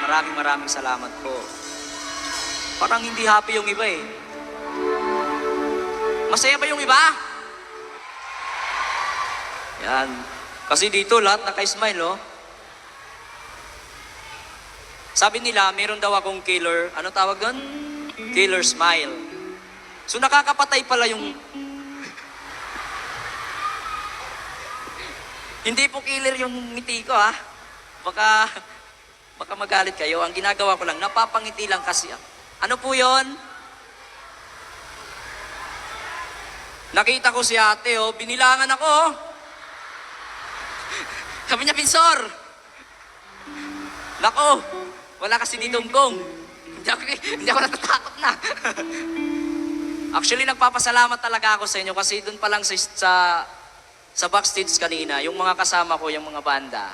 Maraming salamat po. Parang hindi happy yung iba eh. Masaya ba yung iba? Yan. Kasi dito lahat naka-smile, oh. Sabi nila, meron daw akong killer, ano tawag doon? Killer smile. So nakakapatay pala yung... Hindi po killer yung ngiti ko, ha? Baka magalit kayo. Ang ginagawa ko lang, napapangiti lang kasi. Ano po yon? Nakita ko si ate, oh. Binilangan ako, oh. Sabi niya, Pinsor. Nako, wala kasi ditong gong. Hindi ako natatakot na. Actually, nagpapasalamat talaga ako sa inyo kasi doon pa lang sa backstage kanina, yung mga kasama ko, yung mga banda,